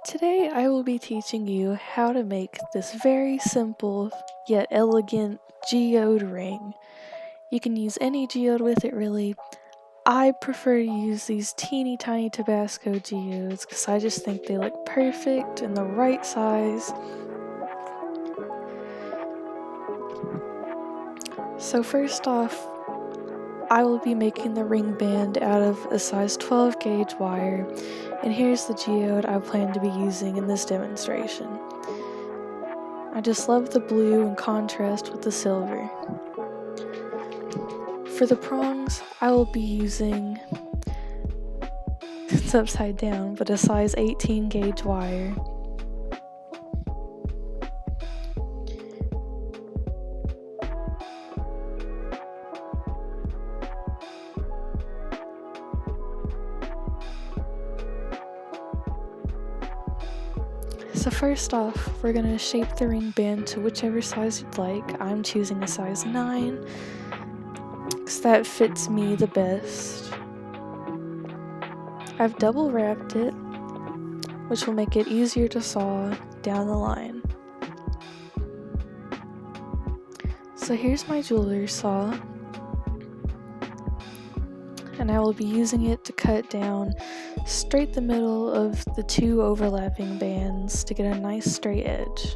Today I will be teaching you how to make this very simple yet elegant geode ring. You can use any geode with it really. I prefer to use these teeny tiny Tabasco geodes because I just think they look perfect and the right size. So first off, I will be making the ring band out of a size 12 gauge wire, and here's the geode I plan to be using in this demonstration. I just love the blue in contrast with the silver. For the prongs, I will be using, it's upside down, but a size 18 gauge wire. So first off, we're going to shape the ring band to whichever size you'd like. I'm choosing a size 9, because that fits me the best. I've double wrapped it, which will make it easier to saw down the line. So here's my jeweler's saw, and I will be using it to cut down straight the middle of the two overlapping bands to get a nice straight edge.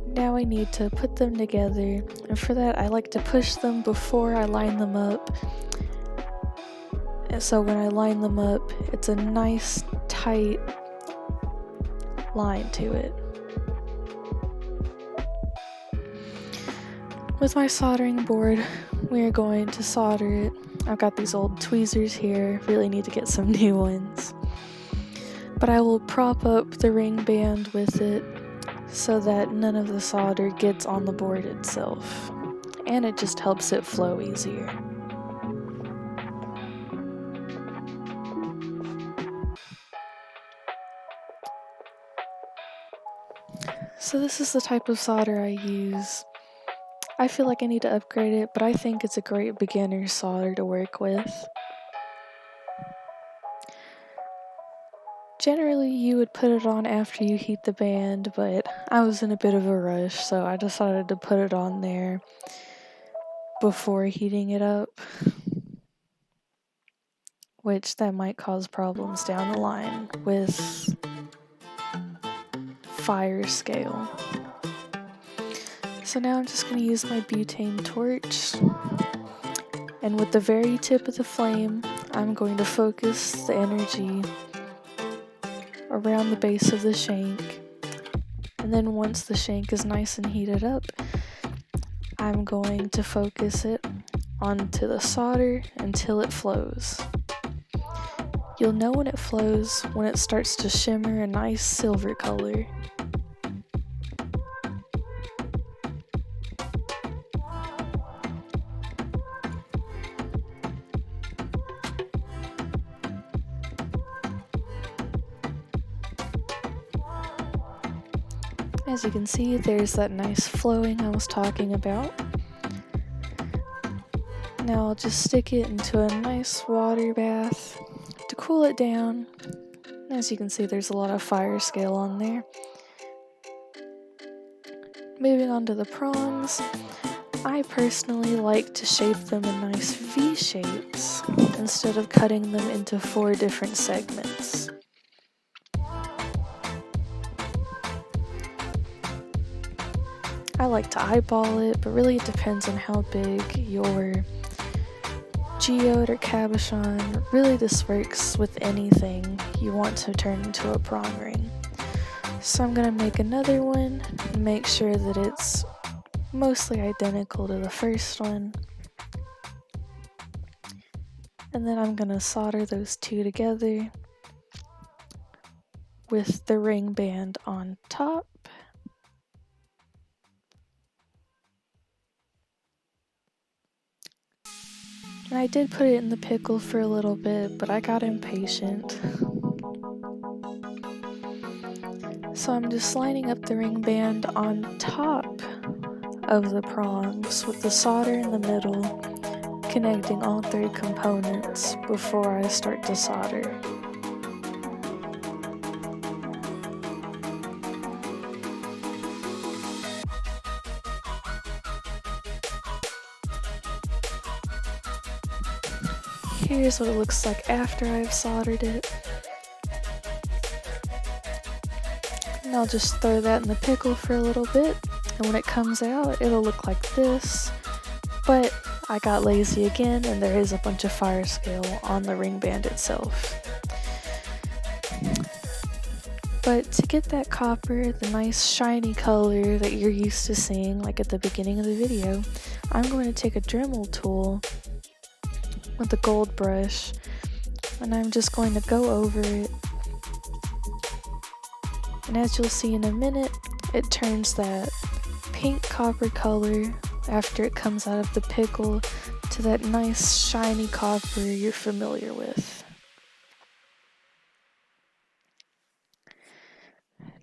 Now I need to put them together, and for that I like to push them before I line them up. And so when I line them up, it's a nice tight line to it. With my soldering board, we are going to solder it. I've got these old tweezers here, really need to get some new ones. But I will prop up the ring band with it so that none of the solder gets on the board itself, and it just helps it flow easier. So this is the type of solder I use. I feel like I need to upgrade it, but I think it's a great beginner solder to work with. Generally, you would put it on after you heat the band, but I was in a bit of a rush, so I decided to put it on there before heating it up, which that might cause problems down the line with fire scale. So now I'm just going to use my butane torch, and with the very tip of the flame, I'm going to focus the energy around the base of the shank, and then once the shank is nice and heated up, I'm going to focus it onto the solder until it flows. You'll know when it flows when it starts to shimmer a nice silver color. As you can see, there's that nice flowing I was talking about. Now I'll just stick it into a nice water bath to cool it down. As you can see, there's a lot of fire scale on there. Moving on to the prongs, I personally like to shape them in nice V shapes instead of cutting them into 4 different segments. I like to eyeball it, but really it depends on how big your geode or cabochon. Really, this works with anything you want to turn into a prong ring. So I'm going to make another one and make sure that it's mostly identical to the first one. And then I'm going to solder those two together with the ring band on top. And I did put it in the pickle for a little bit, but I got impatient. So I'm just lining up the ring band on top of the prongs with the solder in the middle, connecting all 3 components before I start to solder. Here's what it looks like after I've soldered it. And I'll just throw that in the pickle for a little bit, and when it comes out, it'll look like this. But I got lazy again, and there is a bunch of fire scale on the ring band itself. But to get that copper, the nice shiny color that you're used to seeing like at the beginning of the video, I'm going to take a Dremel tool with a gold brush, and I'm just going to go over it. And as you'll see in a minute, it turns that pink copper color after it comes out of the pickle to that nice shiny copper you're familiar with.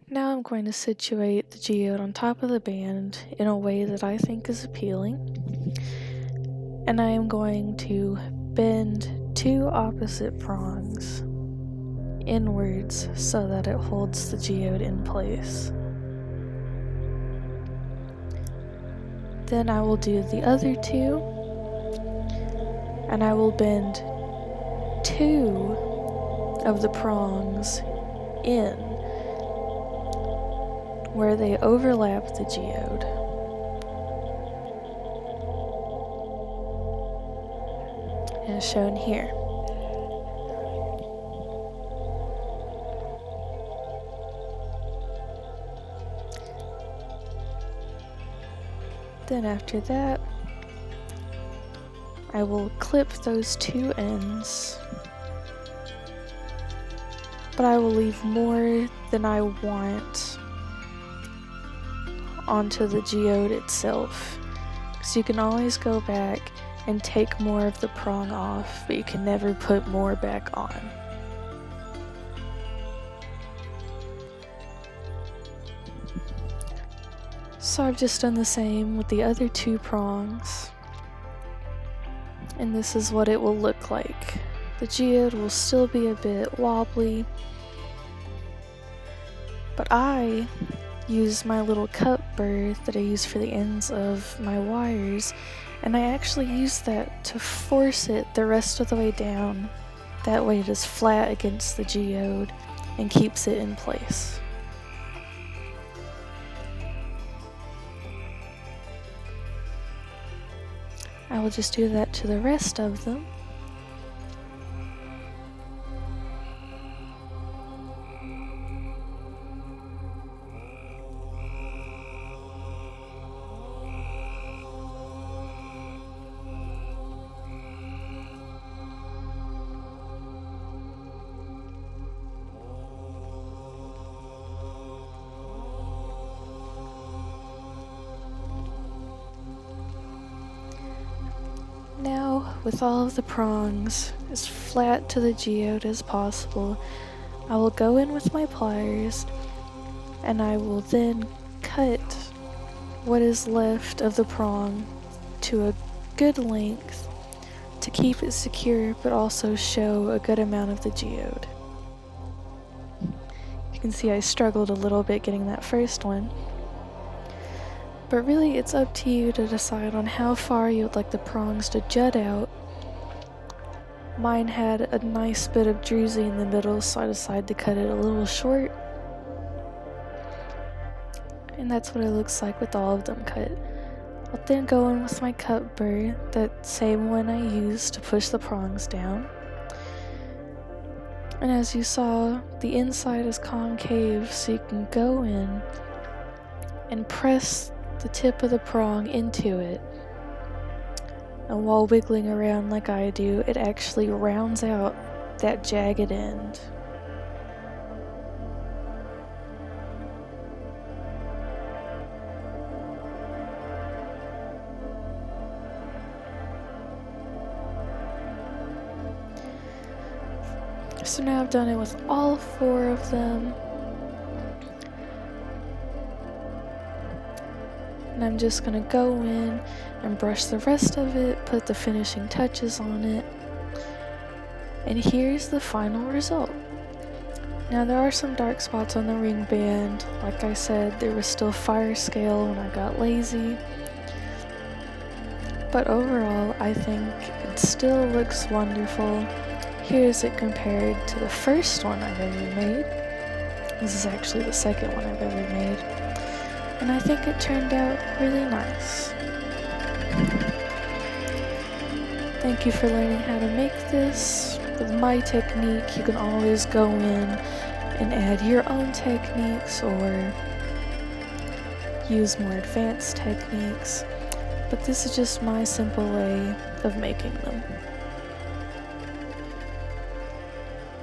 Now I'm going to situate the geode on top of the band in a way that I think is appealing. And I am going to bend two opposite prongs inwards so that it holds the geode in place. Then I will do the other two, and I will bend two of the prongs in where they overlap the geode. As shown here. Then after that, I will clip those two ends, but I will leave more than I want onto the geode itself. So you can always go back and take more of the prong off, but you can never put more back on. So I've just done the same with the other two prongs, and this is what it will look like. The geode will still be a bit wobbly, but I use my little cup burr that I use for the ends of my wires, and I actually use that to force it the rest of the way down. That way it is flat against the geode and keeps it in place. I will just do that to the rest of them. Now, with all of the prongs as flat to the geode as possible, I will go in with my pliers, and I will then cut what is left of the prong to a good length to keep it secure but also show a good amount of the geode. You can see I struggled a little bit getting that first one. But really, it's up to you to decide on how far you would like the prongs to jut out. Mine had a nice bit of druzy in the middle, so I decided to cut it a little short. And that's what it looks like with all of them cut. I'll then go in with my cup burr, that same one I used to push the prongs down. And as you saw, the inside is concave, so you can go in and press the tip of the prong into it, and while wiggling around like I do, it actually rounds out that jagged end. So now I've done it with all four of them. And I'm just going to go in and brush the rest of it, put the finishing touches on it, and here's the final result. Now there are some dark spots on the ring band. Like I said, there was still fire scale when I got lazy, But overall, I think it still looks wonderful. Here's it compared to the first one I've ever made. This is actually the second one I've ever made. And I think it turned out really nice. Thank you for learning how to make this. With my technique, you can always go in and add your own techniques or use more advanced techniques. But this is just my simple way of making them.